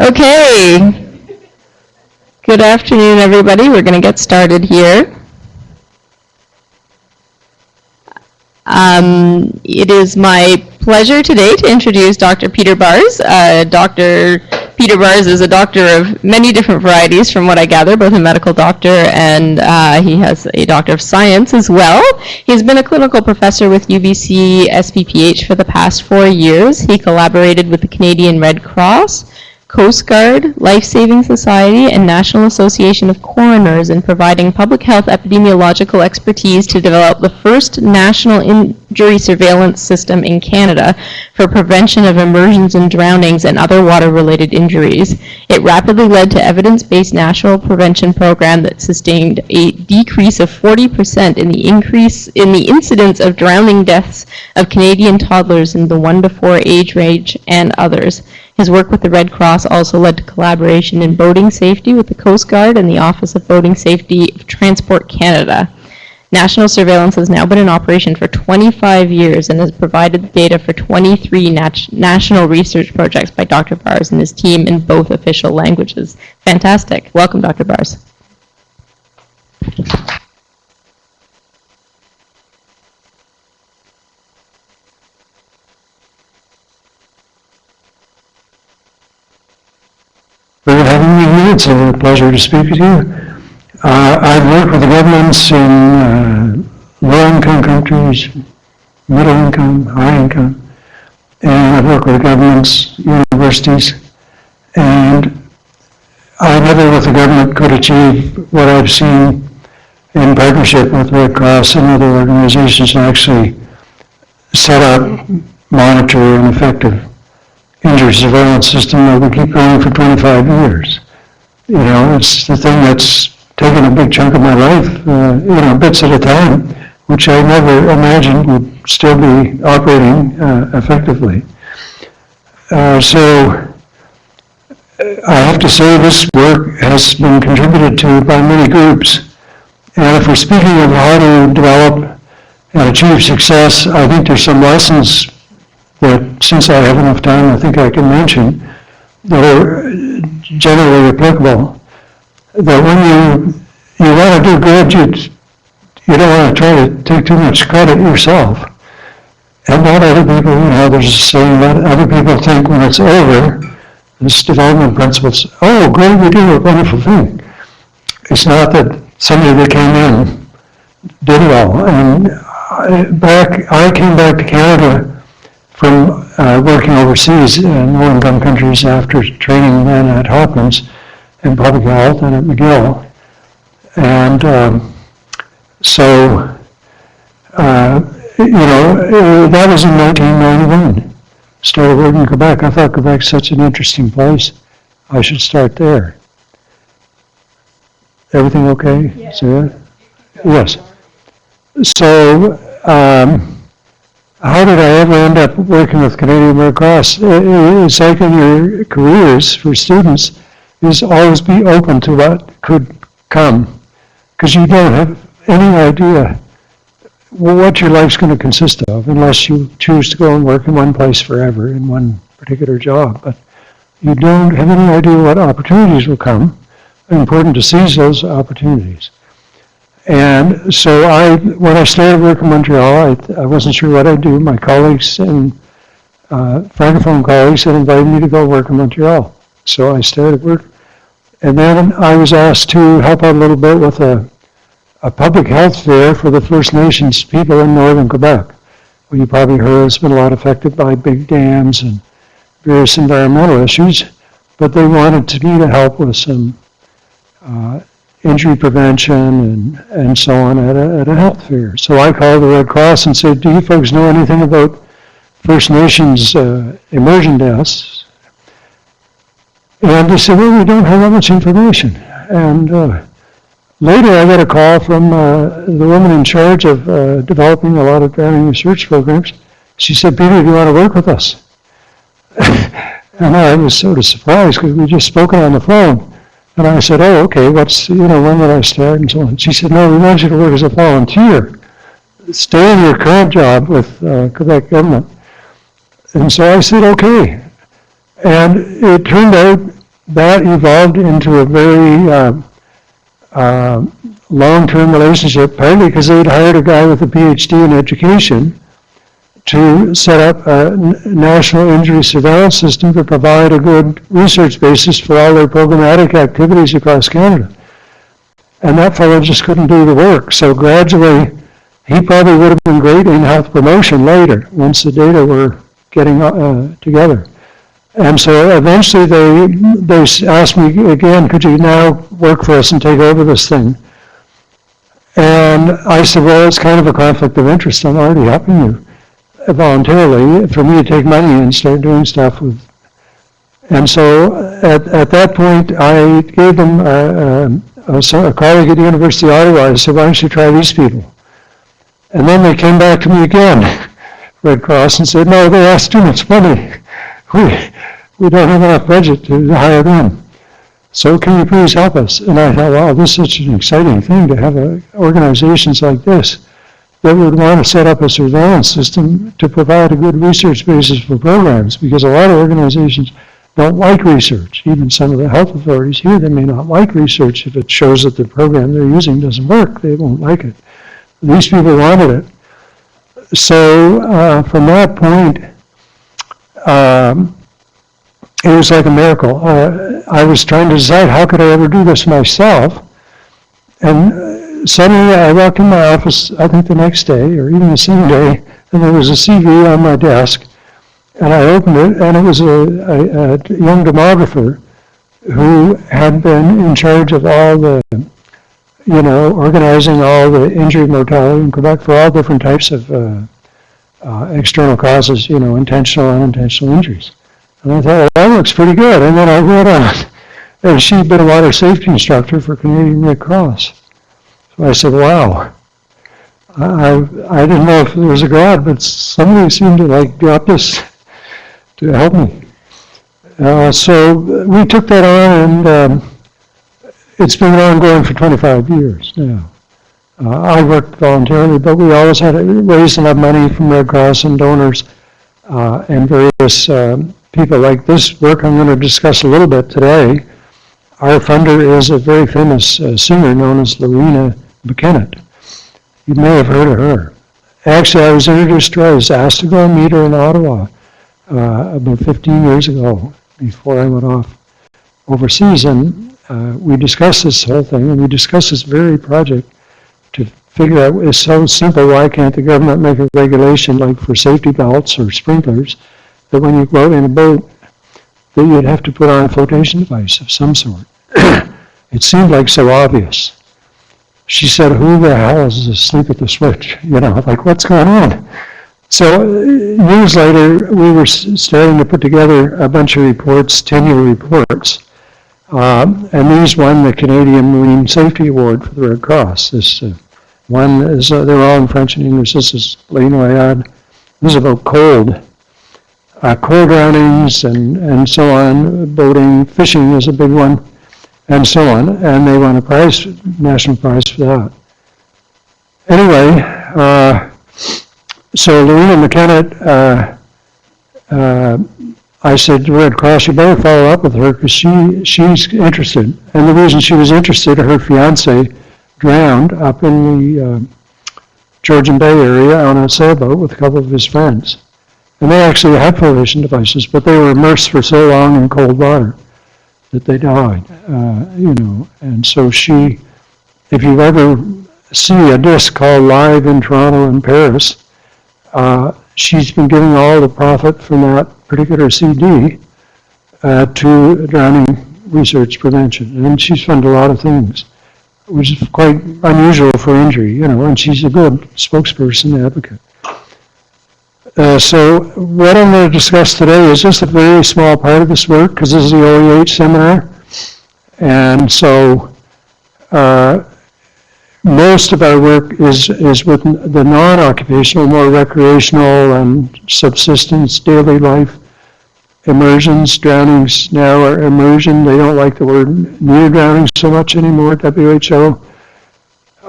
Okay. Good afternoon, everybody. We're going to get started here. It is my pleasure today to introduce Dr. Peter Bars. Dr. Peter Bars is a doctor of many different varieties, from what I gather, both a medical doctor and he has a doctor of science as well. He's been a clinical professor with UBC SPPH for the past 4 years. He collaborated with the Canadian Red Cross, Coast Guard, Life Saving Society, and National Association of Coroners in providing public health epidemiological expertise to develop the first national injury surveillance system in Canada for prevention of immersions and drownings and other water-related injuries. It rapidly led to evidence-based national prevention program that sustained a decrease of 40% in the incidence of drowning deaths of Canadian toddlers in the 1 to 4 age range and others. His work with the Red Cross also led to collaboration in boating safety with the Coast Guard and the Office of Boating Safety of Transport Canada. National surveillance has now been in operation for 25 years and has provided data for 23 national research projects by Dr. Bars and his team in both official languages. Fantastic. Welcome, Dr. Bars. For having me here. It's a pleasure to speak with you. I've worked with the governments in low-income countries, middle-income, high-income, and I've worked with governments, universities, and I never with the government could achieve what I've seen in partnership with Red Cross and other organizations to actually set up, monitor, and effective injury surveillance system that we keep going for 25 years. You know, it's the thing that's taken a big chunk of my life, bits at a time, which I never imagined would still be operating effectively. So I have to say this work has been contributed to by many groups. And if we're speaking of how to develop and achieve success, I think there's some lessons that, since I have enough time, I think I can mention, that are generally applicable. That when you want to do good, you don't want to try to take too much credit yourself. And not other people, there's a saying that other people think when it's over, this development principles, oh, great, we did a wonderful thing. It's not that somebody that came in did it all. And I came back to Canada from working overseas in low-income countries after training then at Hopkins in public health and at McGill. And that was in 1991. Started working in Quebec. I thought Quebec's such an interesting place. I should start there. Everything okay? Yeah. So, yes. So, how did I ever end up working with Canadian Red Cross? It's like in your careers for students, is always be open to what could come, because you don't have any idea what your life's going to consist of unless you choose to go and work in one place forever in one particular job. But you don't have any idea what opportunities will come. It's important to seize those opportunities. And so when I started working in Montreal, I wasn't sure what I'd do. My colleagues and francophone colleagues had invited me to go work in Montreal. So I started work. And then I was asked to help out a little bit with a public health fair for the First Nations people in northern Quebec. Well, you probably heard it's been a lot affected by big dams and various environmental issues, but they wanted me to help with some injury prevention and so on at a health fair. So I called the Red Cross and said, do you folks know anything about First Nations immersion deaths? And they said, well, we don't have that much information. And later I got a call from the woman in charge of developing a lot of drowning research programs. She said, Peter, do you want to work with us? And I was sort of surprised because we'd just spoken on the phone. And I said, oh, okay, when will I start and so on. She said, no, we want you to work as a volunteer. Stay in your current job with Quebec government. And so I said, okay. And it turned out that evolved into a very long-term relationship, partly because they'd hired a guy with a PhD in education to set up a national injury surveillance system to provide a good research basis for all their programmatic activities across Canada. And that fellow just couldn't do the work. So gradually, he probably would have been great in health promotion later, once the data were getting together. And so eventually they asked me again, could you now work for us and take over this thing? And I said, well, it's kind of a conflict of interest. I'm already helping you voluntarily for me to take money and start doing stuff with. And so at that point, I gave them a colleague at the University of Ottawa. I said, why don't you try these people? And then they came back to me again, Red Cross, and said, no, they asked too much money. We don't have enough budget to hire them. So can you please help us? And I thought, wow, this is such an exciting thing to have organizations like this that would want to set up a surveillance system to provide a good research basis for programs, because a lot of organizations don't like research. Even some of the health authorities here, they may not like research if it shows that the program they're using doesn't work. They won't like it. These people wanted it. So from that point, it was like a miracle. I was trying to decide how could I ever do this myself, and suddenly I walked in my office, I think the next day, or even the same day, and there was a CV on my desk, and I opened it, and it was a young demographer who had been in charge of all the, organizing all the injury mortality in Quebec for all different types of external causes, intentional and unintentional injuries. And I thought, well, that looks pretty good. And then I read on it, and she'd been a water safety instructor for Canadian Red Cross. So I said, wow. I didn't know if there was a God, but somebody seemed to got this to help me. So we took that on, and it's been ongoing for 25 years now. I worked voluntarily, but we always had to raise enough money from Red Cross and donors and various people like this work I'm going to discuss a little bit today. Our funder is a very famous singer known as Lorena McKennett. You may have heard of her. Actually, I was introduced to her. I was asked to go and meet her in Ottawa about 15 years ago before I went off overseas. And we discussed this whole thing, and we discussed this very project to figure out, it's so simple, why can't the government make a regulation like for safety belts or sprinklers, that when you go out in a boat, that you'd have to put on a flotation device of some sort. It seemed like so obvious. She said, who the hell is asleep at the switch? What's going on? So years later, we were starting to put together a bunch of reports, 10-year reports, and these won the Canadian Marine Safety Award for the Red Cross. This one is, they're all in French and English. This is Les Noyades. This is about coal drownings and so on, boating, fishing is a big one, and so on. And they won a prize, national prize for that. Anyway, so Lorena McKennett, I said to Red Cross, you better follow up with her because she's interested. And the reason she was interested, her fiance drowned up in the Georgian Bay area on a sailboat with a couple of his friends. And they actually had flotation devices, but they were immersed for so long in cold water that they died, And so she, if you ever see a disc called Live in Toronto and Paris, she's been giving all the profit from that particular CD to drowning research prevention. And she's funded a lot of things, which is quite unusual for injury, and she's a good spokesperson and advocate. So what I'm going to discuss today is just a very small part of this work, because this is the OEH seminar. And so most of our work is with the non-occupational, more recreational and subsistence, daily life immersions. Drownings now are immersion. They don't like the word near drowning so much anymore at WHO.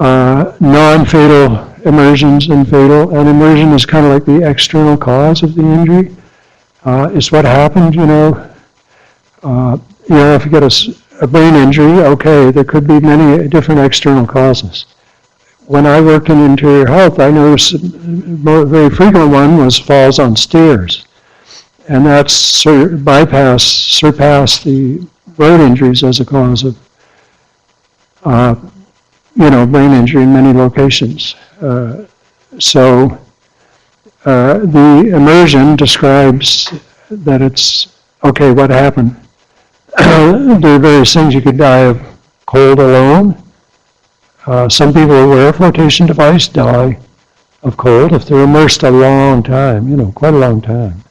Non-fatal immersions and fatal. And immersion is kind of like the external cause of the injury. It's what happened, if you get a brain injury, okay, there could be many different external causes. When I worked in interior health, I noticed a very frequent one was falls on stairs. And that's surpassed the road injuries as a cause of, brain injury in many locations. So the immersion describes that it's, okay, what happened? There are various things. You could die of cold alone. Some people who wear a flotation device die of cold if they're immersed a long time, quite a long time.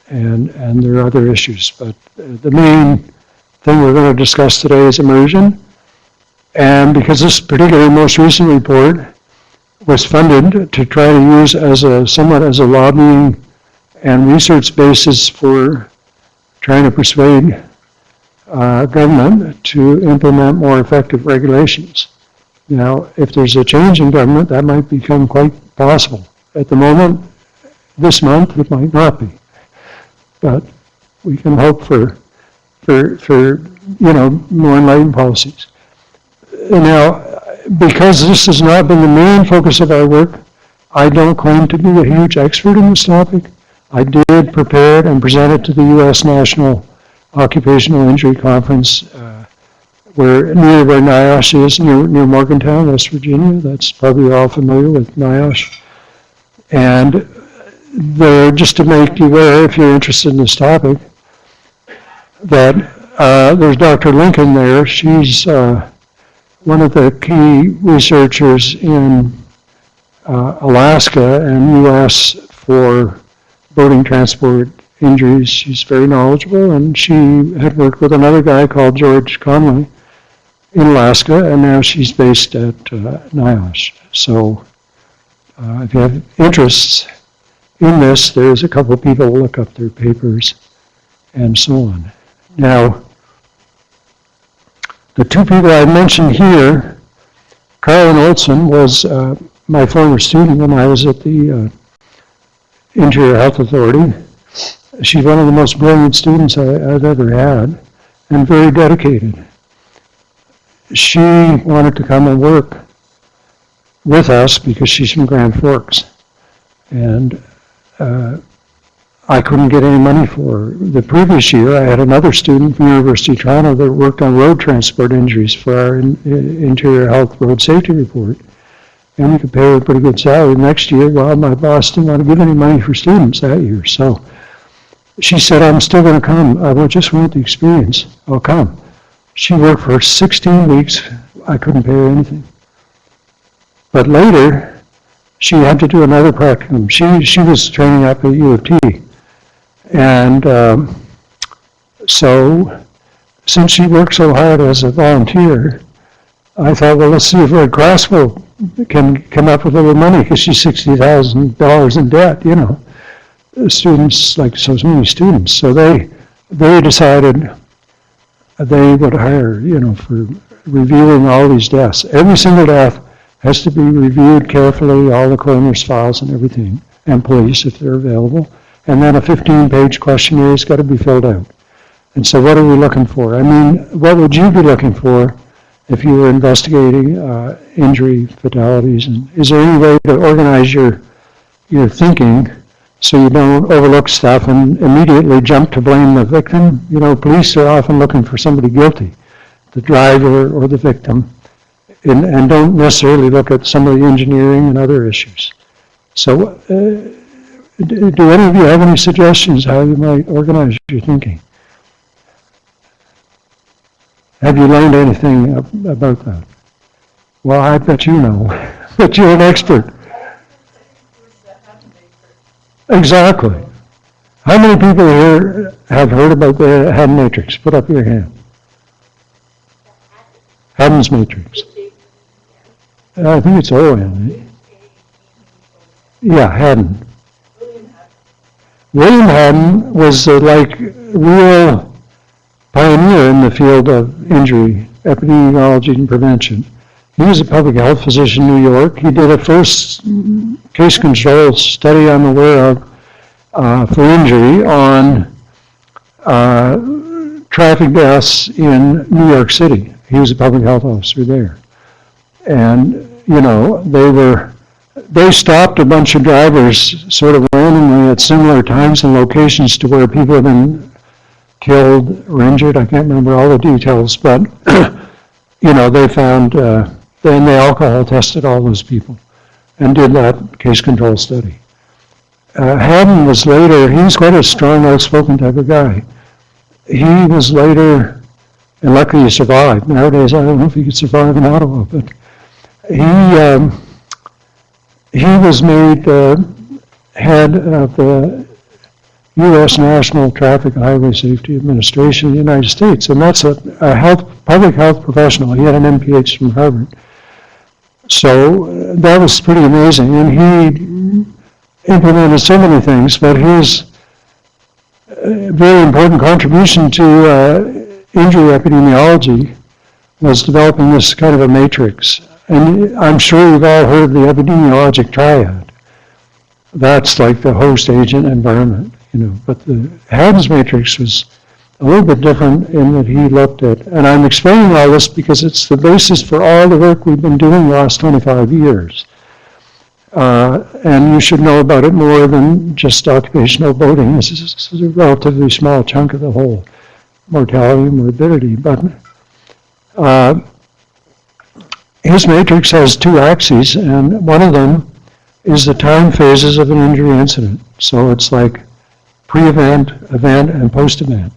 And there are other issues. But the main thing we're going to discuss today is immersion. And because this particular most recent report was funded to try to use somewhat as a lobbying and research basis for trying to persuade government to implement more effective regulations. Now, if there's a change in government, that might become quite possible. At the moment, this month, it might not be. But we can hope for more enlightened policies. Now, because this has not been the main focus of our work, I don't claim to be a huge expert in this topic. I did prepare it and present it to the U.S. National Occupational Injury Conference, near where NIOSH is, near Morgantown, West Virginia. That's probably you're all familiar with NIOSH. And just to make you aware, if you're interested in this topic, that there's Dr. Lincoln there. She's one of the key researchers in Alaska and U.S. for boating transport injuries. She's very knowledgeable, and she had worked with another guy called George Conley in Alaska, and now she's based at NIOSH. So if you have interests in this, there's a couple of people who look up their papers and so on. Now, the two people I mentioned here, Carolyn Olson was my former student when I was at the Interior Health Authority. She's one of the most brilliant students I've ever had, and very dedicated. She wanted to come and work with us because she's from Grand Forks. And I couldn't get any money for her. The previous year, I had another student from University of Toronto that worked on road transport injuries for our Interior Health Road Safety Report. And we could pay her a pretty good salary. Next year, well, my boss didn't want to give any money for students that year. So she said, I'm still going to come. I just want the experience. I'll come. She worked for 16 weeks. I couldn't pay her anything. But later, she had to do another practicum. She was training up at U of T. And so since she worked so hard as a volunteer, I thought, well, let's see if Red Cross can come up with a little money, because she's $60,000 in debt, Students, like so many students. So they decided they would hire, for reviewing all these deaths. Every single death has to be reviewed carefully, all the coroner's files and everything, and police if they're available. And then a 15-page questionnaire has got to be filled out. And so what are we looking for? I mean, what would you be looking for if you were investigating injury fatalities? And is there any way to organize your thinking so you don't overlook stuff and immediately jump to blame the victim? Police are often looking for somebody guilty, the driver or the victim, and don't necessarily look at some of the engineering and other issues. So do any of you have any suggestions how you might organize your thinking? Have you learned anything about that? Well, I bet you know, but you're an expert. Exactly. How many people here have heard about the Haddon matrix? Put up your hand. Haddon's matrix. I think it's O-N. Yeah, Haddon. William Haddon was real pioneer in the field of injury, epidemiology, and prevention. He was a public health physician in New York. He did a first case control study I'm aware of for injury on traffic deaths in New York City. He was a public health officer there. And, you know, they stopped a bunch of drivers sort of randomly at similar times and locations to where people have been killed or injured. I can't remember all the details, but, you know, they found, then they alcohol tested all those people and did that case control study. Haddon was later, he was quite a strong, outspoken type of guy. He was later, and luckily he survived. Nowadays, I don't know if he could survive in Ottawa, but he was made head of the U.S. National Traffic and Highway Safety Administration in the United States, and that's a public health professional. He had an MPH from Harvard. So that was pretty amazing, and he implemented so many things, but his very important contribution to injury epidemiology was developing this kind of a matrix. And I'm sure you've all heard of the epidemiologic triad. That's like the host, agent, environment, you know. But the Haddon's matrix was a little bit different in that he looked at, and I'm explaining all this because it's the basis for all the work we've been doing the last 25 years. And you should know about it more than just occupational boating. This is a relatively small chunk of the whole mortality and morbidity. But his matrix has two axes, and one of them is the time phases of an injury incident. So it's like pre-event, event, and post-event.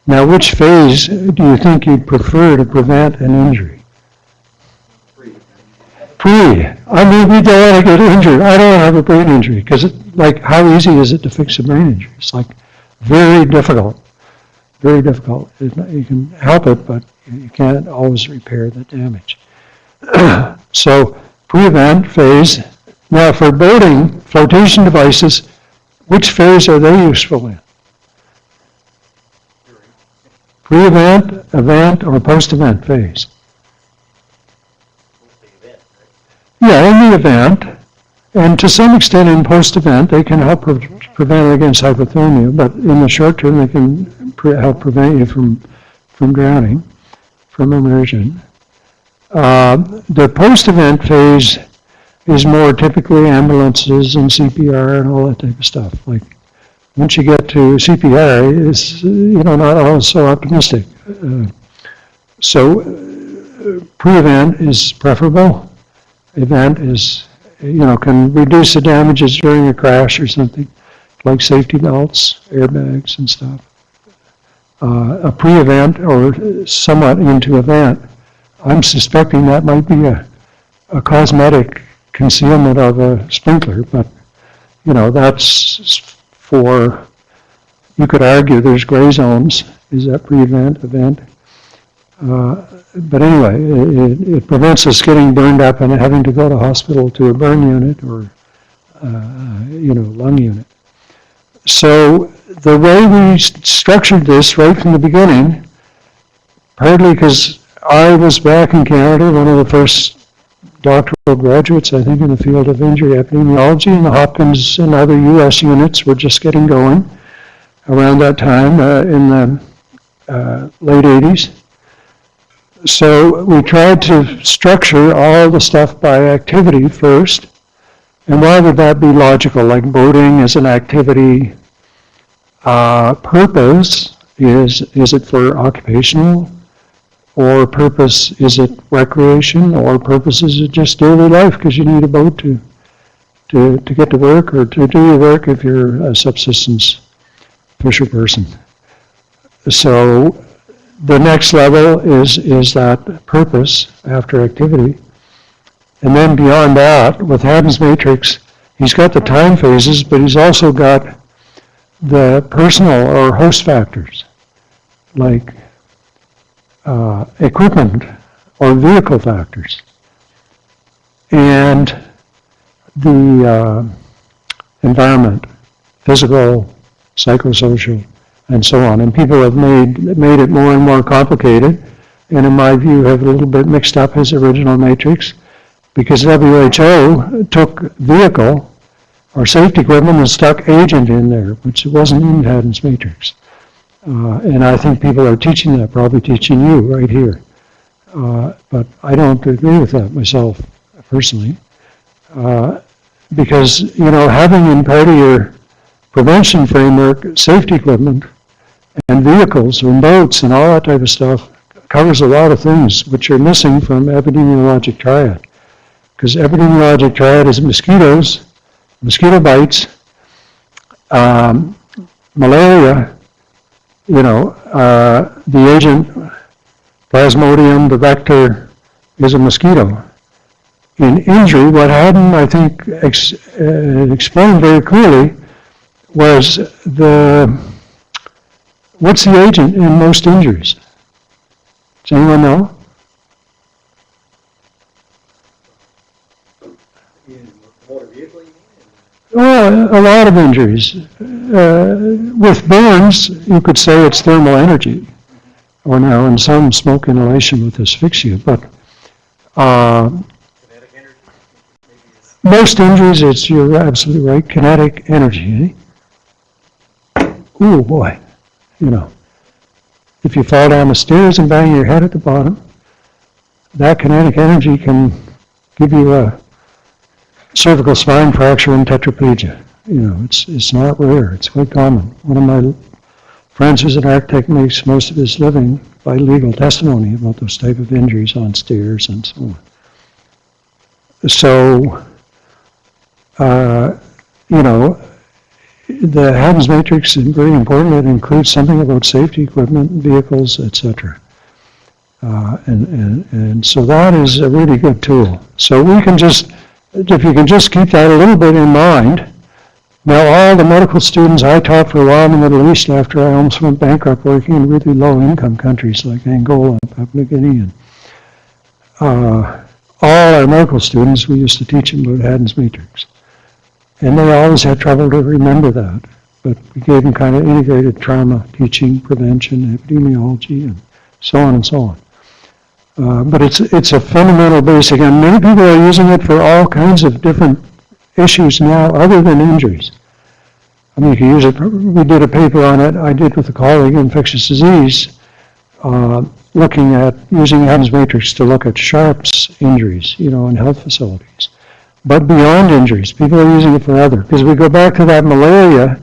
Now, which phase do you think you'd prefer to prevent an injury? Pre. I mean, we don't want to get injured. I don't want to have a brain injury because, like, how easy is it to fix a brain injury? It's like very difficult. Very difficult. You can help it, but you can't always repair the damage. So, pre-event phase. Now, for boating, flotation devices, which phase are they useful in? Pre-event, event, or post-event phase? Yeah, in the event, and to some extent in post-event, they can help prevent against hypothermia, but in the short term, they can help prevent you from drowning, from immersion. The post-event phase is more typically ambulances and CPR and all that type of stuff. Like, once you get to CPR, it's, you know, not always so optimistic. So pre-event is preferable. Event is, you know, can reduce the damages during a crash or something, like safety belts, airbags and stuff. A pre-event or somewhat into event, I'm suspecting that might be a cosmetic concealment of a sprinkler, but, you know, that's for, you could argue there's gray zones. Is that pre-event, event? But anyway, it prevents us getting burned up and having to go to hospital to a burn unit or, you know, lung unit. So the way we structured this right from the beginning, partly because I was back in Canada, one of the first doctoral graduates, I think, in the field of injury epidemiology, and the Hopkins and other U.S. units were just getting going around that time in the late 80s. So we tried to structure all the stuff by activity first. And why would that be logical? Like boating is an activity. Purpose, is it for occupational? Or purpose, is it recreation? Or purpose, is it just daily life because you need a boat to get to work or to do your work if you're a subsistence fisher person? So the next level is that purpose after activity. And then beyond that, with Haddon's matrix, he's got the time phases, but he's also got the personal or host factors, like equipment or vehicle factors. And the environment, physical, psychosocial, and so on. And people have made it more and more complicated, and in my view have a little bit mixed up his original matrix, because WHO took vehicle or safety equipment and stuck agent in there, which wasn't in Haddon's matrix. And I think people are teaching that, probably teaching you right here. But I don't agree with that myself, personally. Because, you know, having in part of your prevention framework safety equipment and vehicles and boats and all that type of stuff covers a lot of things which are missing from epidemiologic triad. Because epidemiologic triad is mosquitoes, mosquito bites, malaria, you know, the agent, Plasmodium, the vector, is a mosquito. In injury, what Haddon, I think, explained very clearly was what's the agent in most injuries? Does anyone know? Motor vehicle, you mean? Oh, a lot of injuries. With burns, you could say it's thermal energy, or now in some smoke inhalation with asphyxia, but Kinetic energy? most injuries, you're absolutely right, kinetic energy. Ooh, boy, you know. If you fall down the stairs and bang your head at the bottom, that kinetic energy can give you a cervical spine fracture and tetraplegia. You know, it's not rare, it's quite common. One of my friends who's an architect makes most of his living by legal testimony about those type of injuries on stairs and so on. So, you know, the Haddon's matrix is very important. It includes something about safety equipment, vehicles, etc. And so that is a really good tool. So we can just, if you can just keep that a little bit in mind. Now, all the medical students I taught for a while in the Middle East after I almost went bankrupt working in really low-income countries like Angola, Papua New Guinea, and all our medical students, we used to teach them about Haddon's matrix. And they always had trouble to remember that. But we gave them kind of integrated trauma teaching, prevention, epidemiology, and so on and so on. But it's a fundamental basic, and many people are using it for all kinds of different issues now other than injuries. I mean, you can use it, we did a paper on it, I did with a colleague, infectious disease, looking at using Haddon's matrix to look at Sharp's injuries, you know, in health facilities. But beyond injuries, people are using it for other. Because we go back to that malaria,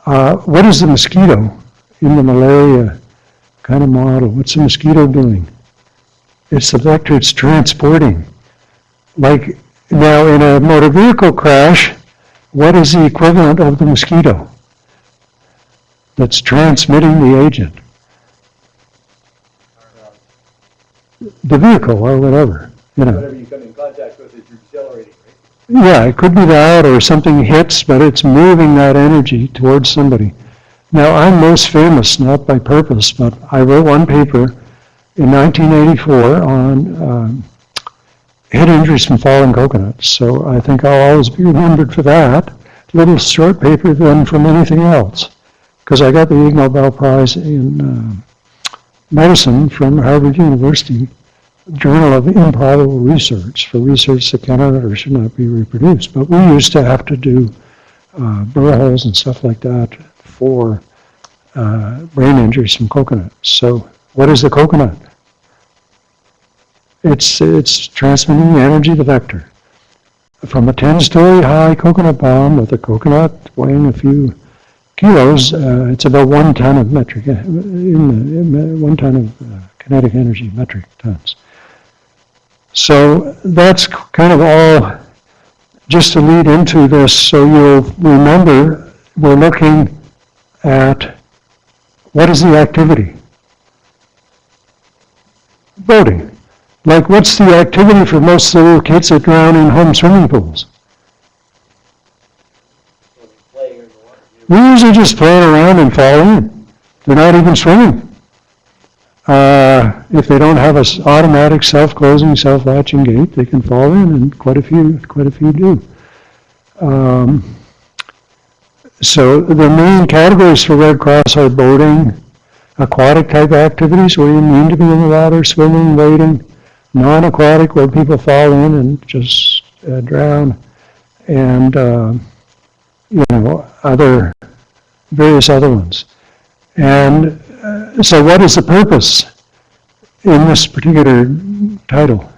what is the mosquito in the malaria kind of model? What's the mosquito doing? It's the vector it's transporting. Like now in a motor vehicle crash, what is the equivalent of the mosquito that's transmitting the agent? The vehicle or whatever, you know. Whatever you come in contact with is you're accelerating, right? Yeah, it could be that, or something hits, but it's moving that energy towards somebody. Now, I'm most famous, not by purpose, but I wrote one paper in 1984 on head injuries from falling coconuts. So I think I'll always be remembered for that little short paper than from anything else, because I got the Ig Nobel Prize in medicine from Harvard University, Journal of Improbable Research, for research that cannot or should not be reproduced. But we used to have to do burr holes and stuff like that for brain injuries from coconuts. So what is the coconut? It's transmitting the energy, the vector. From a 10-story high coconut palm with a coconut weighing a few kilos, it's about 1 ton of metric, 1 ton of kinetic energy, metric tons. So that's kind of all just to lead into this, so you'll remember we're looking at what is the activity? Boating. Like, what's the activity for most of the little kids that drown in home swimming pools? We usually just play around and fall in. They're not even swimming. If they don't have an automatic self-closing, self-latching gate, they can fall in, and quite a few do. So the main categories for Red Cross are boating, aquatic type activities where you need to be in the water, swimming, wading, non-aquatic where people fall in and just drown, and various other ones. And so what is the purpose in this particular title?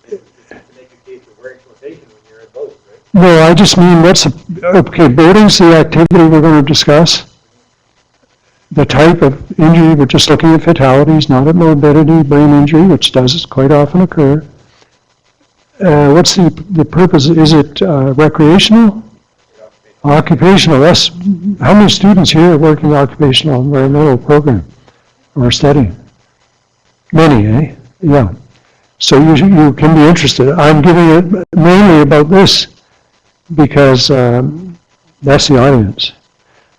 To make a case for exploitation when you're in both, right? No, I just mean okay, boating's the activity we're going to discuss. The type of injury, we're just looking at fatalities, not at morbidity, brain injury, which does quite often occur. What's the purpose? Is it recreational? Occupational. That's, how many students here are working occupational environmental program or studying? Many, eh? Yeah. So you can be interested. I'm giving it mainly about this because that's the audience.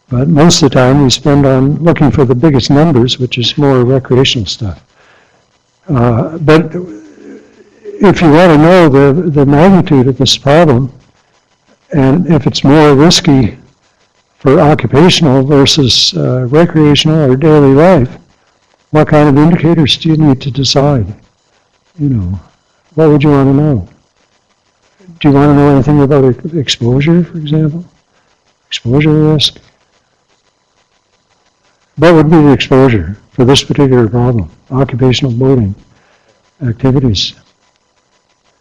But most of the time we spend on looking for the biggest numbers, which is more recreational stuff. But if you want to know the magnitude of this problem, and if it's more risky for occupational versus recreational or daily life, what kind of indicators do you need to decide? You know, what would you want to know? Do you want to know anything about exposure, for example? Exposure risk? What would be the exposure for this particular problem? Occupational boating activities.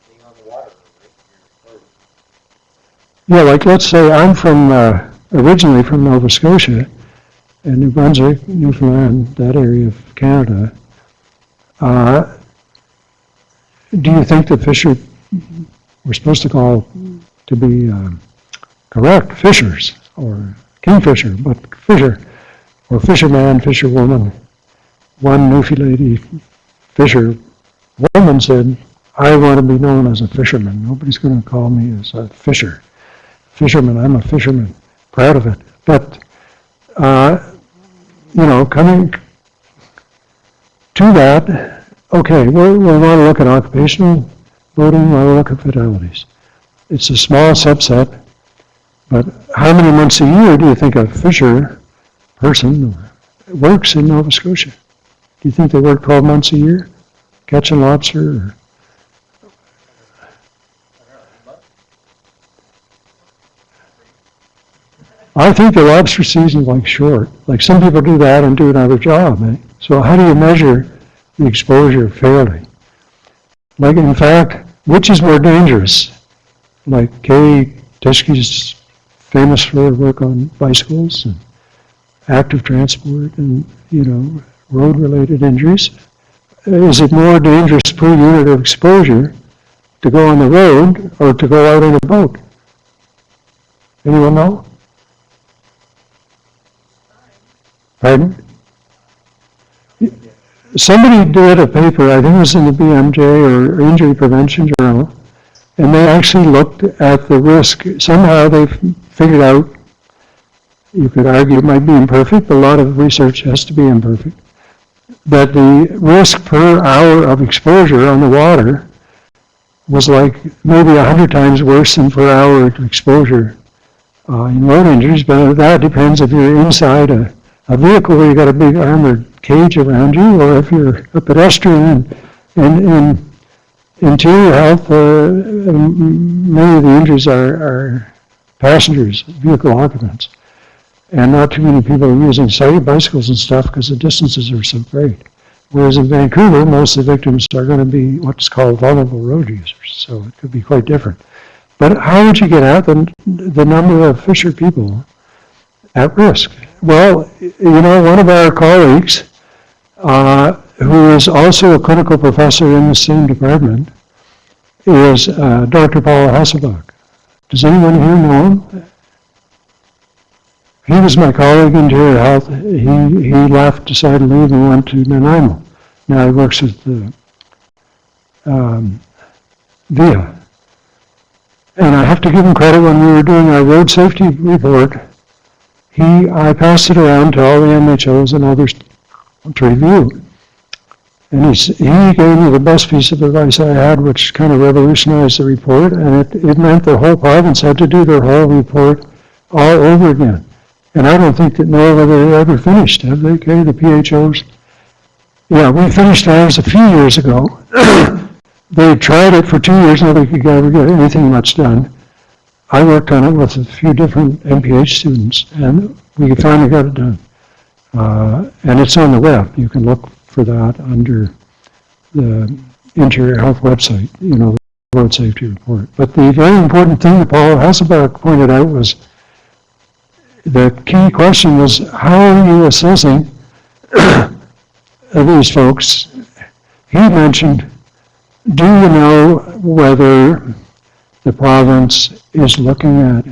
Being on the water, right? Yeah, like let's say I'm from, originally from Nova Scotia and New Brunswick, Newfoundland, that area of Canada. Do you think the fisher, we're supposed to call to be correct, fishers or kingfisher, but fisher or fisherman, fisherwoman. One Newfie lady fisher woman said, I want to be known as a fisherman. Nobody's going to call me as a fisherman. I'm a fisherman, proud of it. But, you know, coming to that, okay, we want to look at occupational boating, we want to look at fatalities. It's a small subset, but how many months a year do you think a fisher person works in Nova Scotia? Do you think they work 12 months a year, catching lobster? Or? I think the lobster season's like short. Like some people do that and do another job. Eh? So how do you measure the exposure fairly? Like in fact, which is more dangerous? Like Kay Teskey's famous for work on bicycles and active transport and, you know, road-related injuries. Is it more dangerous per unit of exposure to go on the road or to go out in a boat? Anyone know? Pardon? Somebody did a paper, I think it was in the BMJ or Injury Prevention Journal, and they actually looked at the risk. Somehow they figured out, you could argue it might be imperfect, but a lot of research has to be imperfect, that the risk per hour of exposure on the water was like maybe 100 times worse than per hour of exposure in road injuries, but that depends if you're inside a vehicle where you got a big armored cage around you, or if you're a pedestrian and in interior health, many of the injuries are passengers, vehicle occupants. And not too many people are using bicycles and stuff because the distances are so great. Whereas in Vancouver, most of the victims are going to be what's called vulnerable road users, so it could be quite different. But how would you get at the number of fisher people at risk? Well, you know, one of our colleagues, who is also a clinical professor in the same department, is Dr. Paul Hasselbach. Does anyone here know him? He was my colleague in interior health. He left, decided to leave, and went to Nanaimo. Now he works with the VIA. And I have to give him credit, when we were doing our road safety report, I passed it around to all the MHOs and others to review. And he gave me the best piece of advice I had, which kind of revolutionized the report, and it meant the whole province had to do their whole report all over again. And I don't think that they ever finished, have they, okay, the PHOs? Yeah, we finished ours a few years ago. They tried it for 2 years, nobody could ever get anything much done. I worked on it with a few different MPH students, and we finally got it done. And it's on the web. You can look for that under the Interior Health website, the road safety report. But the very important thing that Paul Hasselbach pointed out was the key question was, how are you assessing these folks? He mentioned, do you know whether the province is looking at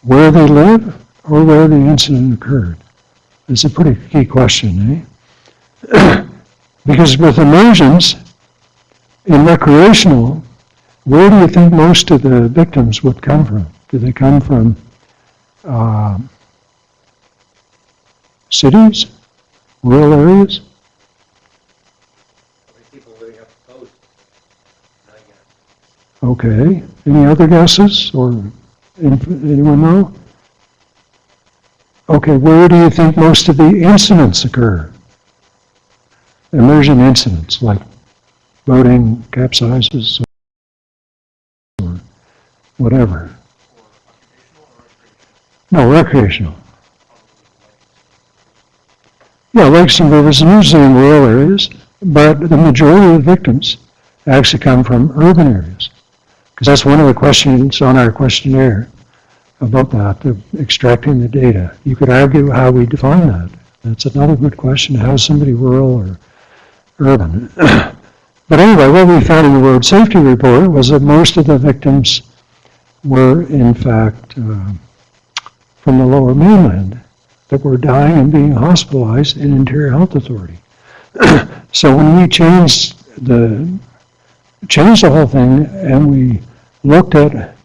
where they live or where the incident occurred? It's a pretty key question, eh? Because with immersions in recreational, where do you think most of the victims would come from? Do they come from cities, rural areas? People living up the coast, I guess. Okay. Any other guesses, or anyone know? Okay, where do you think most of the incidents occur? Immersion incidents, like boating capsizes or whatever. No, recreational. Yeah, lakes and rivers are usually in rural areas, but the majority of victims actually come from urban areas. Because that's one of the questions on our questionnaire about that, extracting the data. You could argue how we define that. That's another good question. How is somebody rural or urban? But anyway, what we found in the road safety report was that most of the victims were, in fact, from the lower mainland that were dying and being hospitalized in Interior Health Authority. So when we changed the whole thing and we looked at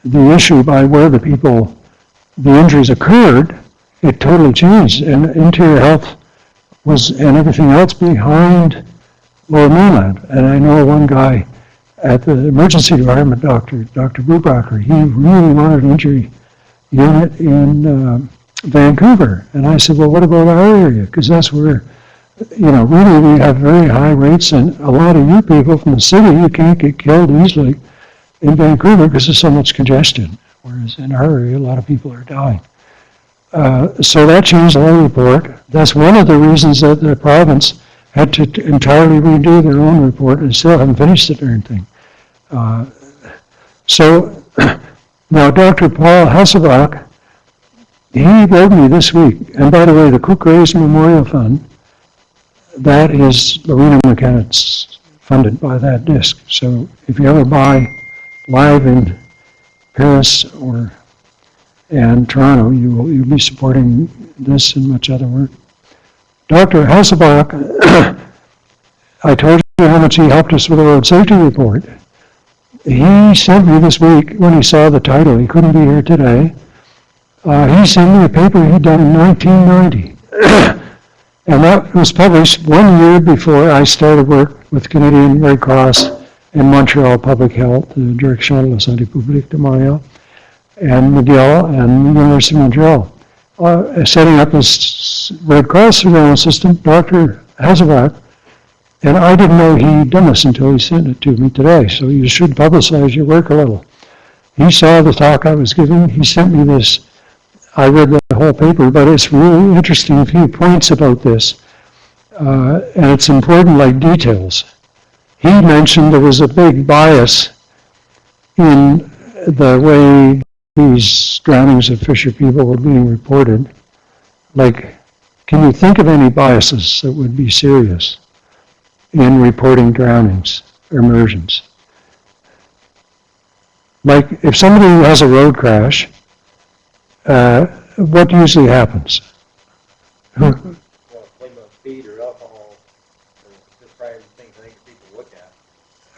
the issue by where the injuries occurred, it totally changed. And Interior Health and everything else behind Lower Mainland. And I know one guy at the emergency department, Dr. Brubacher, he really wanted an injury unit in Vancouver. And I said, well, what about our area? Because that's where, really we have very high rates, and a lot of you people from the city, you can't get killed easily in Vancouver because there's so much congestion. Whereas in our area, a lot of people are dying. So that changed the whole report. That's one of the reasons that the province had to entirely redo their own report and still haven't finished the darn thing. So now Dr. Paul Hasselbach, he wrote me this week, and by the way, the Cook Graves Memorial Fund, that is Lorena McKennett's funded by that disc. So if you ever buy live in Paris and Toronto, you'll be supporting this and much other work. Dr. Hasselbach, I told you how much he helped us with the road safety report. He sent me this week, when he saw the title, he couldn't be here today, he sent me a paper he'd done in 1990. And that was published 1 year before I started work with Canadian Red Cross and Montreal Public Health, the Direction de la Santé Publique de Montréal, and McGill and the University of Montreal. Setting up this Red Cross surveillance system, Dr. Hasselbach, and I didn't know he'd done this until he sent it to me today, so you should publicize your work a little. He saw the talk I was giving, he sent me this. I read the whole paper, but it's really interesting, a few points about this, and it's important like details. He mentioned there was a big bias in the way these drownings of Fisher people were being reported. Like, can you think of any biases that would be serious in reporting drownings or immersions? Like, if somebody has a road crash, what usually happens? Well, blame on speed or alcohol, or just probably things I think people look at.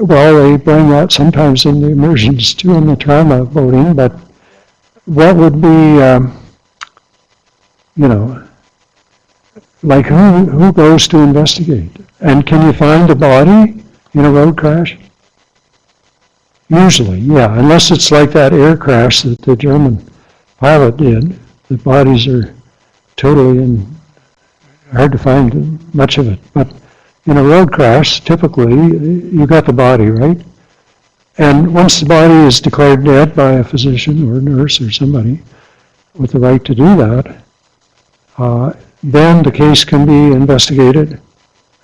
Well, they bring that sometimes in the immersions too, in the trauma voting, but what would be, like who goes to investigate? And can you find a body in a road crash? Usually, yeah, unless it's like that air crash that the German pilot did. The bodies are totally hard to find much of it. But in a road crash, typically, you got the body, right? And once the body is declared dead by a physician or nurse or somebody with the right to do that, then the case can be investigated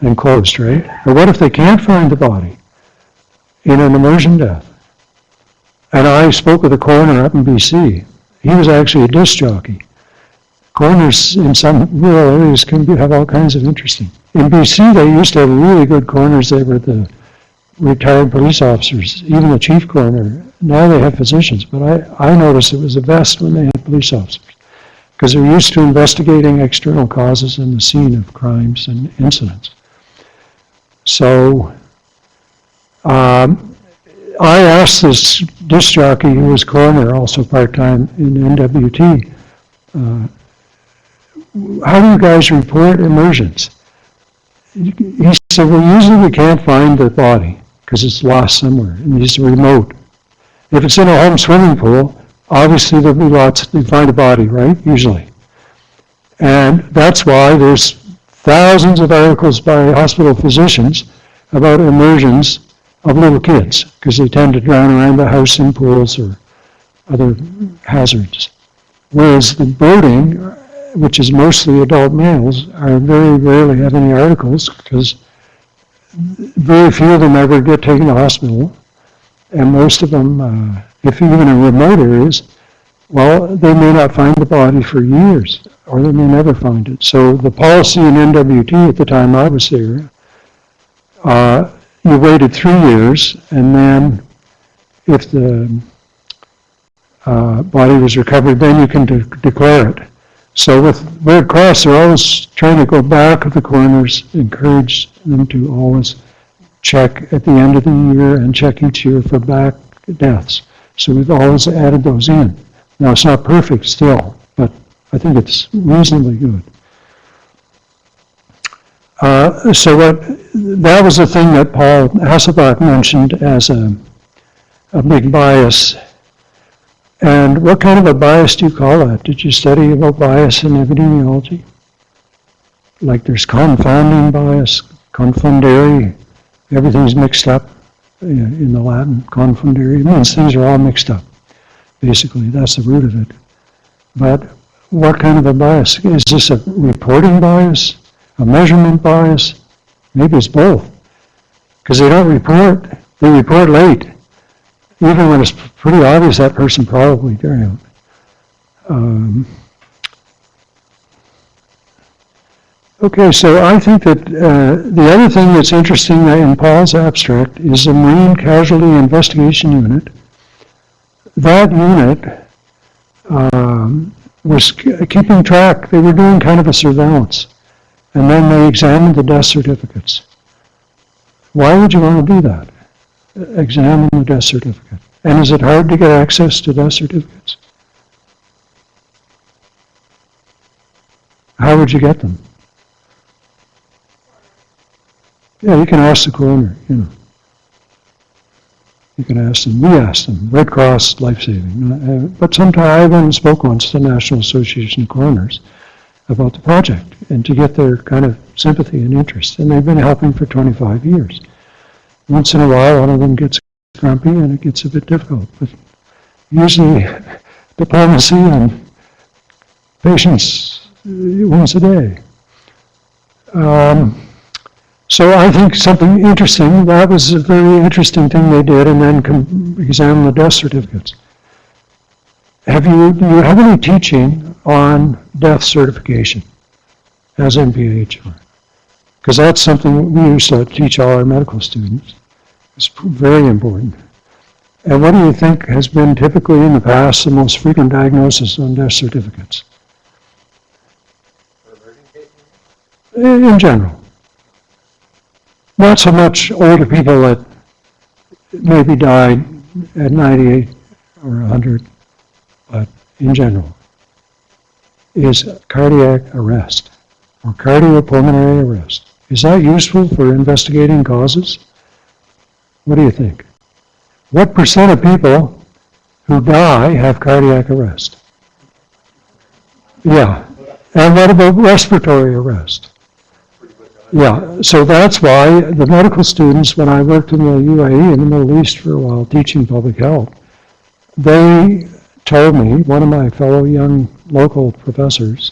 and closed, right? Or what if they can't find the body in an immersion death? And I spoke with a coroner up in BC. He was actually a disc jockey. Coroners in some rural areas can have all kinds of interesting. In BC, they used to have really good coroners. They were the retired police officers, even the chief coroner. Now they have physicians, but I noticed it was the best when they had police officers, because they're used to investigating external causes in the scene of crimes and incidents. So I asked this disc jockey, who was coroner, also part-time in NWT, how do you guys report immersions? He said, well, usually we can't find the body because it's lost somewhere and it's remote. If it's in a home swimming pool, obviously there'll be lots, they find a body, right? Usually. And that's why there's thousands of articles by hospital physicians about immersions of little kids, because they tend to drown around the house in pools or other hazards. Whereas the boating, which is mostly adult males, are very rarely have any articles, because very few of them ever get taken to hospital, and most of them, if even in remote areas, well, they may not find the body for years, or they may never find it. So the policy in NWT at the time I was there, you waited 3 years, and then if the body was recovered, then you can declare it. So with Red Cross, they're always trying to go back to the coroners, encourage them to always check at the end of the year and check each year for back deaths. So we've always added those in. Now, it's not perfect still, but I think it's reasonably good. So that was the thing that Paul Hasselbach mentioned as a big bias. And what kind of a bias do you call that? Did you study about bias in epidemiology? Like there's confounding bias, confundere, everything's mixed up in the Latin, confundere. It means things are all mixed up, basically. That's the root of it. But what kind of a bias? Is this a reporting bias, a measurement bias? Maybe it's both. Because they don't report, they report late. Even when it's pretty obvious that person probably died. Okay, so I think that the other thing that's interesting in Paul's abstract is the Marine Casualty Investigation Unit. That unit was keeping track. They were doing kind of a surveillance. And then they examined the death certificates. Why would you want to do that? Examine the death certificate. And is it hard to get access to death certificates? How would you get them? Yeah, you can ask the coroner, You can ask them. We asked them. Red Cross, life-saving. But sometimes I went and spoke once to the National Association of Coroners about the project and to get their kind of sympathy and interest. And they've been helping for 25 years. Once in a while, one of them gets grumpy and it gets a bit difficult. But usually, diplomacy and patience once a day. So I think something interesting, that was a very interesting thing they did, and then examine the death certificates. Do you have any teaching on death certification as MPH? Because that's something we used to teach all our medical students. It's very important. And what do you think has been typically in the past the most frequent diagnosis on death certificates? In general. Not so much older people that maybe died at 98 or 100, but in general, is cardiac arrest or cardiopulmonary arrest. Is that useful for investigating causes? What do you think? What % of people who die have cardiac arrest? Yeah. And what about respiratory arrest? Yeah, so that's why the medical students, when I worked in the UAE in the Middle East for a while teaching public health, they told me, one of my fellow young local professors,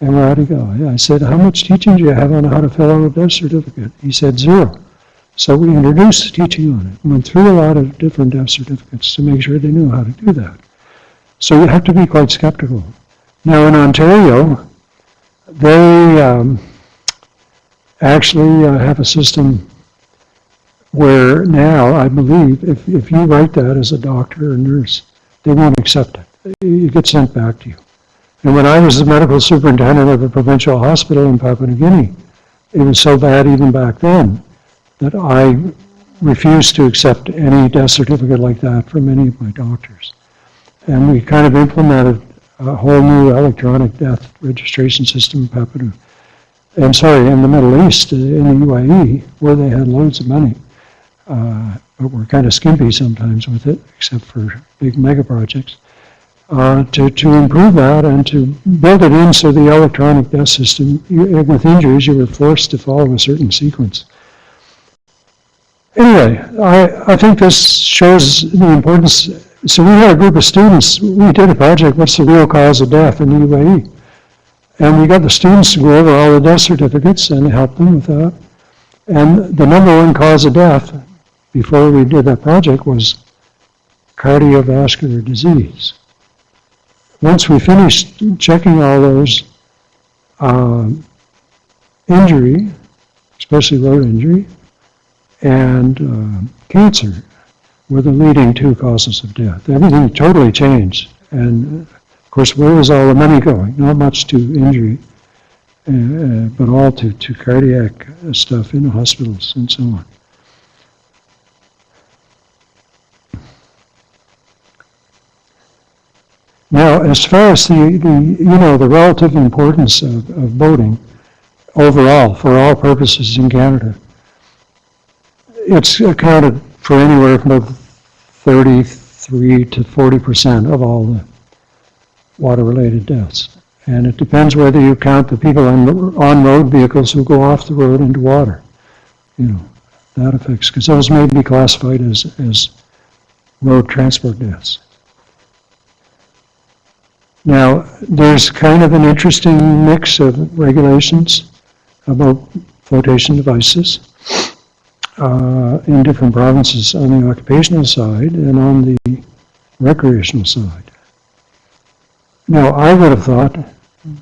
Emirati guy, I said, how much teaching do you have on how to fill out a death certificate? He said 0. So we introduced teaching on it, went through a lot of different death certificates to make sure they knew how to do that. So you have to be quite skeptical. Now in Ontario, they actually have a system where now, I believe, if you write that as a doctor or nurse, they won't accept it. It gets sent back to you. And when I was the medical superintendent of a provincial hospital in Papua New Guinea, it was so bad even back then that I refused to accept any death certificate like that from any of my doctors. And we kind of implemented a whole new electronic death registration system in Papua New in the Middle East, in the UAE, where they had loads of money. But we're kind of skimpy sometimes with it, except for big mega projects. To improve that and to build it in so the electronic death system, with injuries, you were forced to follow a certain sequence. Anyway, I think this shows the importance. So we had a group of students, we did a project, what's the real cause of death in the UAE? And we got the students to go over all the death certificates and help them with that. And the number one cause of death before we did that project was cardiovascular disease. Once we finished checking all those injury, especially road injury, and cancer were the leading 2 causes of death. Everything totally changed. And of course, where was all the money going? Not much to injury, but all to cardiac stuff in hospitals and so on. Now, as far as the relative importance of boating overall for all purposes in Canada, it's accounted for anywhere from about 33 to 40% of all the water-related deaths. And it depends whether you count the people on road vehicles who go off the road into water. That affects, because those may be classified as road transport deaths. Now, there's kind of an interesting mix of regulations about flotation devices in different provinces on the occupational side and on the recreational side. Now, I would have thought,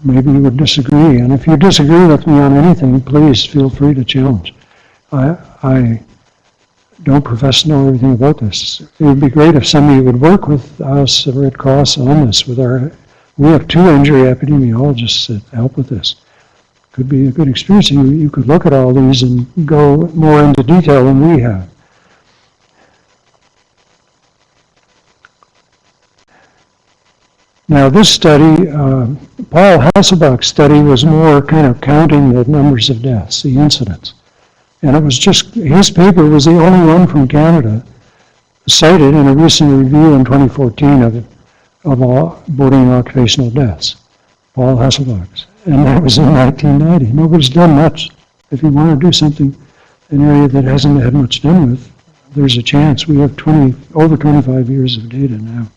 maybe you would disagree, and if you disagree with me on anything, please feel free to challenge. I don't profess to know everything about this. It would be great if somebody would work with us at Red Cross on this. We have 2 injury epidemiologists that help with this. Could be a good experience. You could look at all these and go more into detail than we have. Now this study, Paul Hasselbach's study was more kind of counting the numbers of deaths, the incidents. And it was just, his paper was the only one from Canada cited in a recent review in 2014 of all boating and occupational deaths, Paul Hasselbach's. And that was in 1990. Nobody's done much. If you want to do something, an area that hasn't had much done with, there's a chance. We have over 25 years of data now.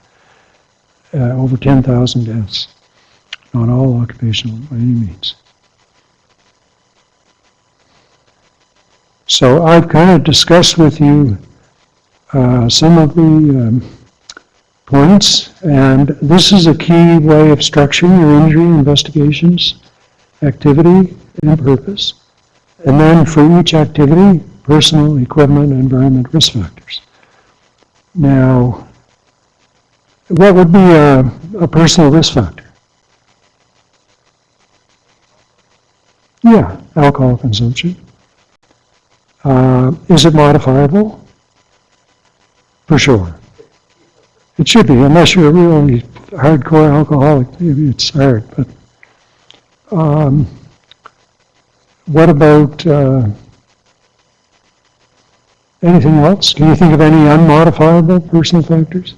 Over 10,000 deaths. Not all occupational by any means. So I've kind of discussed with you some of the points, and this is a key way of structuring your injury investigations, activity, and purpose. And then for each activity, personal, equipment, environment, risk factors. Now, what would be a personal risk factor? Yeah, alcohol consumption. Is it modifiable? For sure. It should be, unless you're a really hardcore alcoholic, maybe it's hard. But what about anything else? Can you think of any unmodifiable personal factors?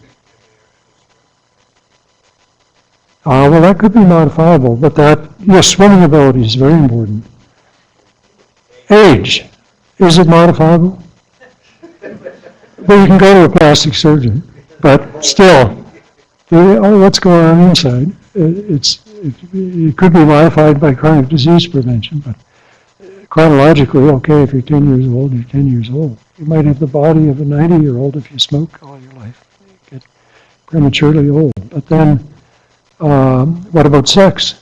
Well, that could be modifiable, but your swimming ability is very important. Age, is it modifiable? Well, you can go to a plastic surgeon, but still, what's going on inside? It could be modified by chronic disease prevention, but chronologically, okay, if you're 10 years old, you're 10 years old. You might have the body of a 90-year-old if you smoke all your life. You get prematurely old. But then, what about sex?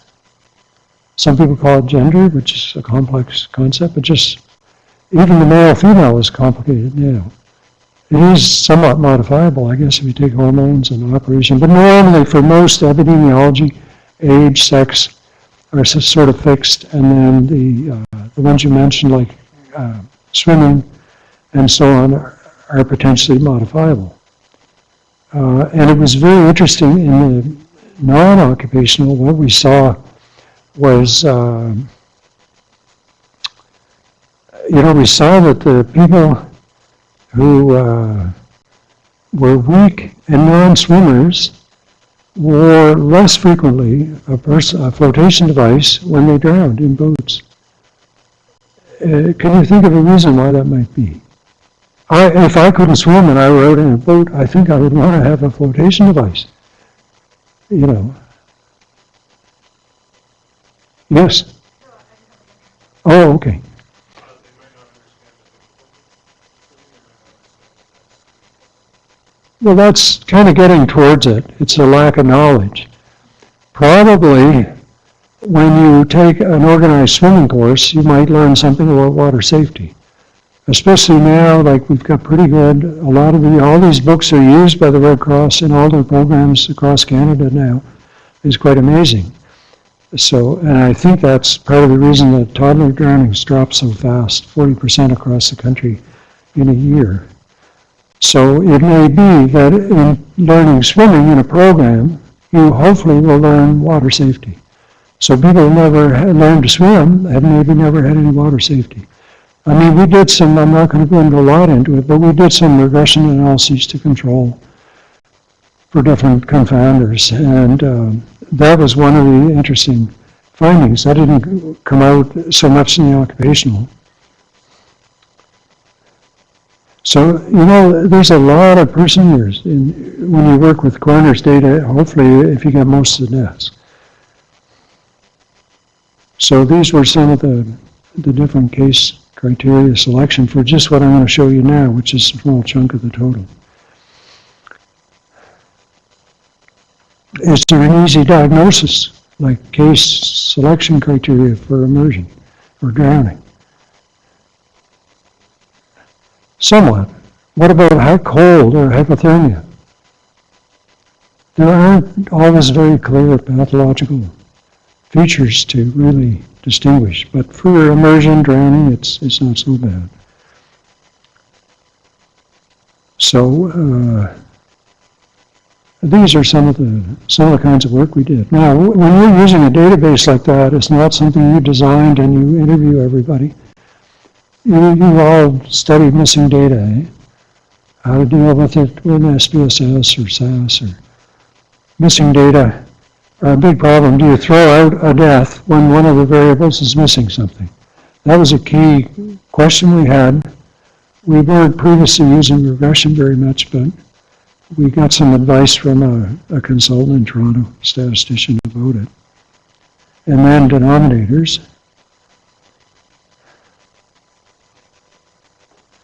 Some people call it gender, which is a complex concept, but just even the male-female is complicated now. It is somewhat modifiable, I guess, if you take hormones and operation, but normally for most epidemiology, age, sex are sort of fixed, and then the ones you mentioned, like swimming and so on, are potentially modifiable. And it was very interesting in the non-occupational, what we saw was, we saw that the people who were weak and non-swimmers wore less frequently a flotation device when they drowned in boats. Can you think of a reason why that might be? If I couldn't swim and I were out in a boat, I think I would want to have a flotation device. Yes? Oh, okay. Well, that's kind of getting towards it. It's a lack of knowledge. Probably when you take an organized swimming course, you might learn something about water safety. Especially now, like we've got pretty good, all these books are used by the Red Cross in all their programs across Canada now. It's quite amazing. So, and I think that's part of the reason that toddler drownings drop so fast, 40% across the country in a year. So it may be that in learning swimming in a program, you hopefully will learn water safety. So people who never learned to swim have maybe never had any water safety. I mean, we did some, I'm not going to go into a lot into it, but we did some regression analyses to control for different confounders. And that was one of the interesting findings. That didn't come out so much in the occupational. So, there's a lot of person years when you work with coroner's data, hopefully if you get most of the deaths. So these were some of the different case criteria selection for just what I'm going to show you now, which is a small chunk of the total. Is there an easy diagnosis, like case selection criteria for immersion or drowning? Somewhat. What about hot cold or hypothermia? There aren't always very clear pathological features to really distinguish, but for immersion, drowning, it's not so bad. So these are some of the kinds of work we did. Now, when you're using a database like that, it's not something you designed and you interview everybody. You all studied missing data, eh? How to deal with it with SPSS or SAS or missing data are a big problem. Do you throw out a death when one of the variables is missing something? That was a key question we had. We weren't previously using regression very much, but we got some advice from a consultant in Toronto, statistician, about it. And then denominators.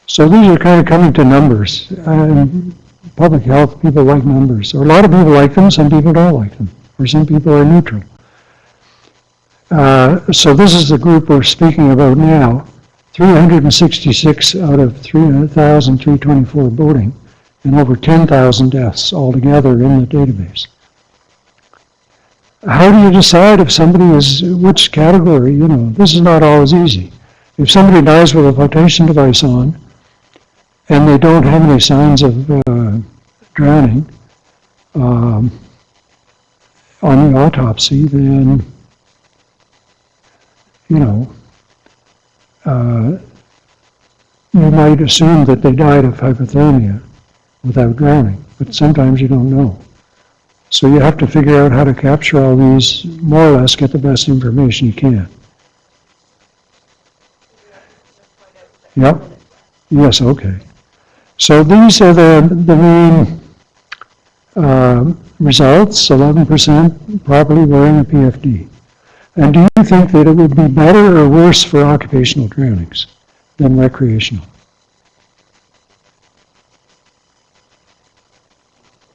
So these are kind of coming to numbers. Public health, people like numbers. Or a lot of people like them, some people don't like them. Or some people are neutral. So this is the group we're speaking about now. 366 out of 3,324 voting, and over 10,000 deaths altogether in the database. How do you decide if somebody is which category? This is not always easy. If somebody dies with a flotation device on, and they don't have any signs of drowning on the autopsy, then, you might assume that they died of hypothermia without drowning, but sometimes you don't know. So you have to figure out how to capture all these, more or less get the best information you can. Yep. Yes, okay. So these are the main results, 11% properly wearing a PFD. And do you think that it would be better or worse for occupational drownings than recreational?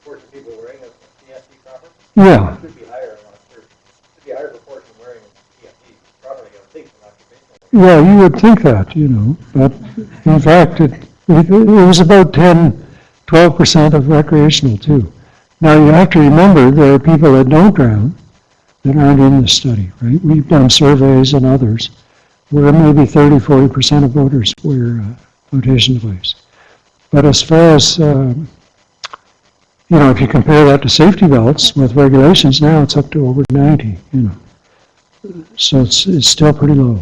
Proportion of people wearing a PFD proper? Yeah. It should be higher, should be a higher proportion wearing a PFD properly, I would think, than occupational. Yeah, you would think that, but in fact, it was about 12% of recreational too. Now you have to remember there are people that don't drown that aren't in this study, right? We've done surveys and others where maybe 30-40% of voters wear flotation device. But as far as, if you compare that to safety belts with regulations, now it's up to over 90, So it's still pretty low.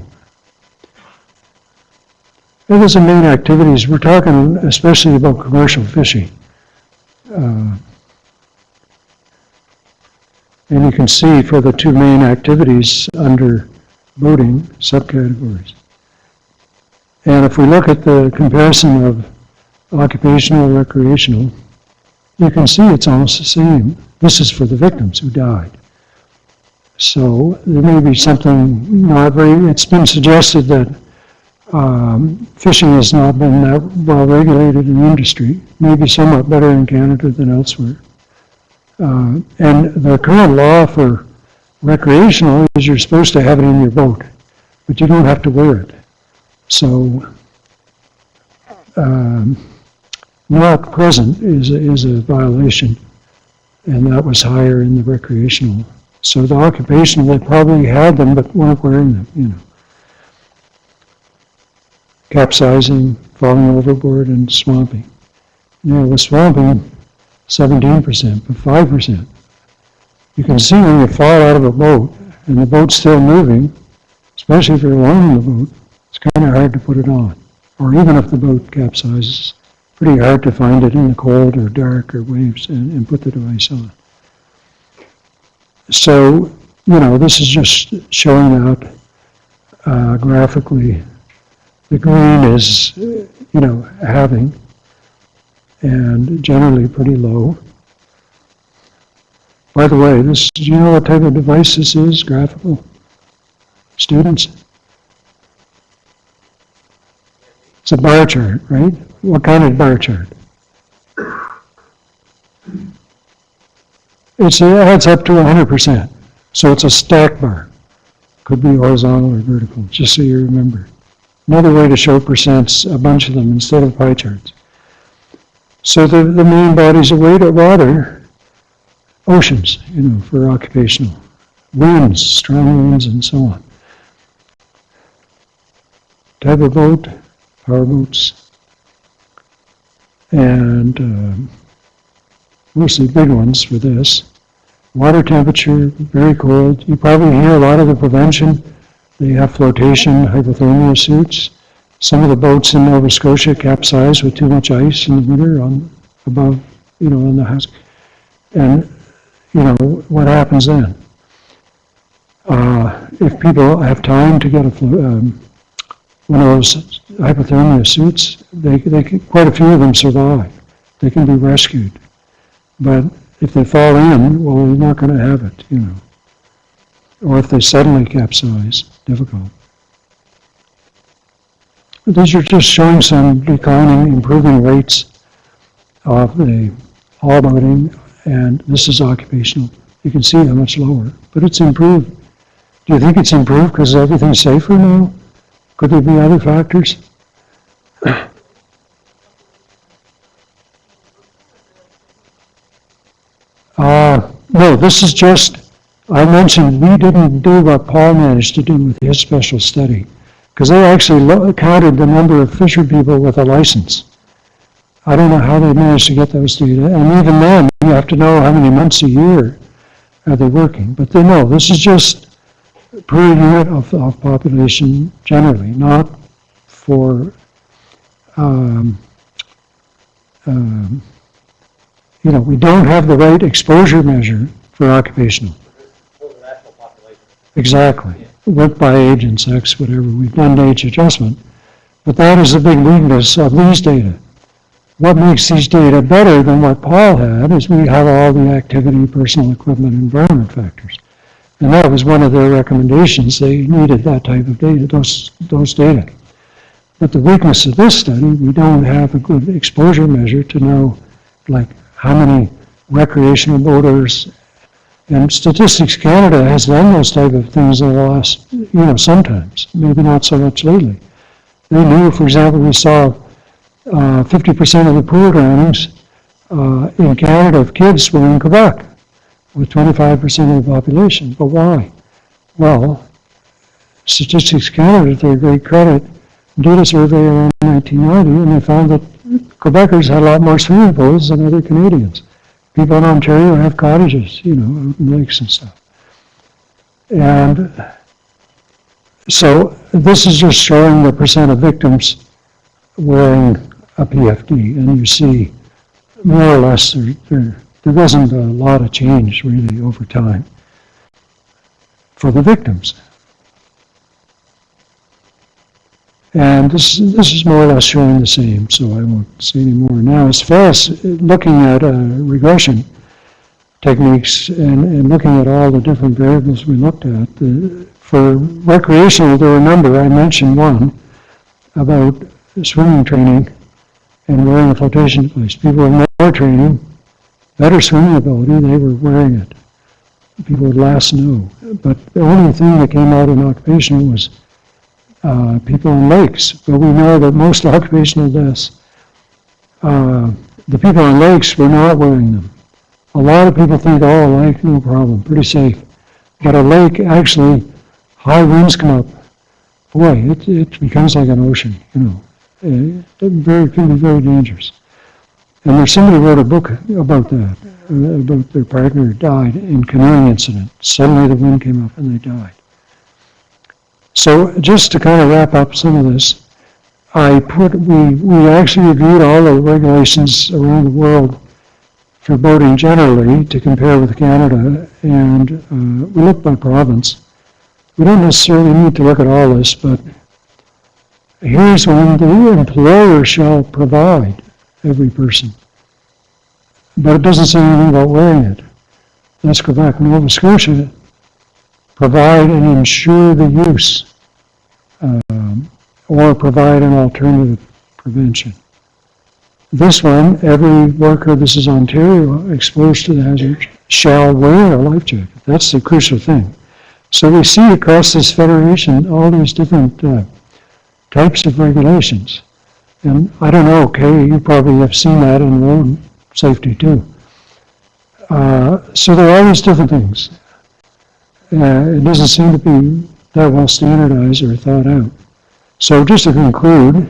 What are the main activities? We're talking especially about commercial fishing. And you can see for the two main activities under boating subcategories. And if we look at the comparison of occupational and recreational, you can see it's almost the same. This is for the victims who died. So there may be something not very, it's been suggested that fishing has not been that well regulated in the industry, maybe somewhat better in Canada than elsewhere. And the current law for recreational is you're supposed to have it in your boat, but you don't have to wear it. So not present is a violation, and that was higher in the recreational. So the occupational, they probably had them but weren't wearing them, Capsizing, falling overboard, and swamping. The swamping, 17%, but 5%. You can see when you fall out of a boat and the boat's still moving, especially if you're alone in the boat, it's kind of hard to put it on. Or even if the boat capsizes, pretty hard to find it in the cold or dark or waves and put the device on. So, this is just showing out graphically. The green is, having, and generally pretty low. By the way, do you know what type of device this is, graphical? Students? It's a bar chart, right? What kind of bar chart? It adds up to 100%. So it's a stack bar. Could be horizontal or vertical, just so you remember. Another way to show percents, a bunch of them instead of pie charts. So the main bodies of water, oceans, for occupational. Winds, strong winds, and so on. Type of boat, power boats, and mostly big ones for this. Water temperature, very cold. You probably hear a lot of the prevention. They have flotation, hypothermia suits. Some of the boats in Nova Scotia capsize with too much ice in the winter above, in the house. And, what happens then? If people have time to get one of those hypothermia suits, quite a few of them survive. They can be rescued. But if they fall in, well, they're not going to have it, Or if they suddenly capsize, difficult. These are just showing some declining, improving rates of the hull boating, and this is occupational. You can see how much lower, but it's improved. Do you think it's improved because everything's safer now? Could there be other factors? No, this is just, I mentioned we didn't do what Paul managed to do with his special study, because they actually counted the number of fisher people with a license. I don't know how they managed to get those data, and even then, you have to know how many months a year are they working. But they know this is just per unit of population generally, not for, we don't have the right exposure measure for occupational. For the national population. Exactly. Work by age and sex, whatever. We've done age adjustment, But that is a big weakness of these data. What makes these data better than what Paul had is we have all the activity, personal equipment, environment factors. And that was one of their recommendations. They needed that type of data, those data. But the weakness of this study, we don't have a good exposure measure to know, like, how many recreational boaters. And Statistics Canada has done those type of things in the last, sometimes, maybe not so much lately. They knew, for example, we saw 50% of the pool drownings in Canada of kids were in Quebec, with 25% of the population. But why? Well, Statistics Canada, to their great credit, did a survey around 1990, and they found that Quebecers had a lot more swimming pools than other Canadians. People in Ontario have cottages, out in lakes and stuff. And so this is just showing the percent of victims wearing a PFD, and you see more or less there wasn't a lot of change really over time for the victims. And this is more or less showing the same, so I won't say any more. Now, as far as looking at regression techniques and looking at all the different variables we looked at, for recreational, there were a number. I mentioned one about swimming training and wearing a flotation device. People with more training, better swimming ability, they were wearing it. People with less, no. But the only thing that came out in occupational was people in lakes. But we know that most occupational deaths, the people in lakes were not wearing them. A lot of people think, oh, a lake, no problem, pretty safe. But a lake, actually, high winds come up. Boy, it becomes like an ocean, It can be very dangerous. And there's somebody wrote a book about that, about their partner died in canoeing incident. Suddenly the wind came up and they died. So just to kind of wrap up some of this, we actually reviewed all the regulations around the world for boating generally to compare with Canada, and we looked by province. We don't necessarily need to look at all this, but here's one: the employer shall provide every person. But it doesn't say anything about wearing it. Let's go back. Nova Scotia, provide and ensure the use, or provide an alternative prevention. This one, every worker, this is Ontario, exposed to the hazard, shall wear a life jacket. That's the crucial thing. So we see across this federation all these different types of regulations. And I don't know, Kay, you probably have seen that in your own safety too. So there are all these different things. It doesn't seem to be that well standardized or thought out. So just to conclude,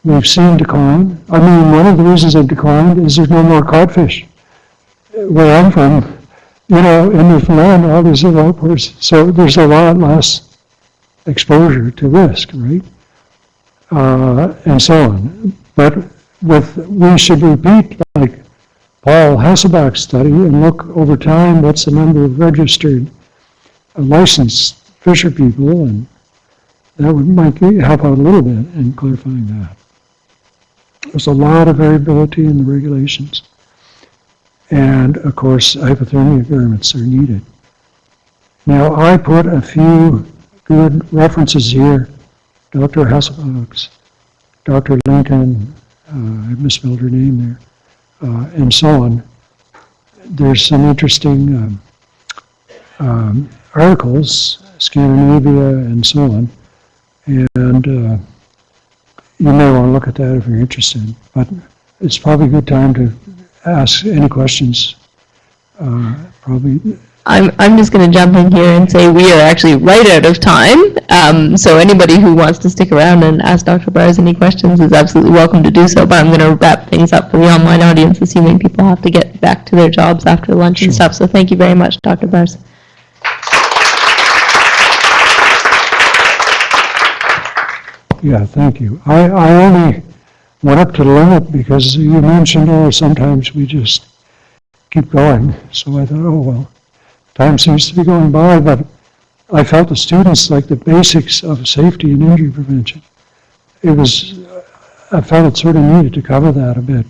we've seen decline. I mean, one of the reasons they've declined is there's no more codfish. Where I'm from, in Newfoundland, all these little outports, so there's a lot less exposure to risk, right? And so on. But we should repeat, like Paul Hasselbach's study, and look over time what's the number of registered, licensed fisher people, and that might help out a little bit in clarifying that. There's a lot of variability in the regulations. And of course, hypothermia variants are needed. Now, I put a few good references here. Dr. Hasselbach's, Dr. Lincoln, I misspelled her name there, and so on. There's some interesting articles, Scandinavia and so on, and you may want to look at that if you're interested, but it's probably a good time to ask any questions. I'm just going to jump in here and say we are actually right out of time. So anybody who wants to stick around and ask Dr. Bars any questions is absolutely welcome to do so. But I'm going to wrap things up for the online audience, assuming people have to get back to their jobs after lunch and stuff. So thank you very much, Dr. Bars. Yeah, thank you. I only went up to the limit because you mentioned, sometimes we just keep going. So I thought, oh, well, time seems to be going by, but I felt the students like the basics of safety and injury prevention. I felt it sort of needed to cover that a bit.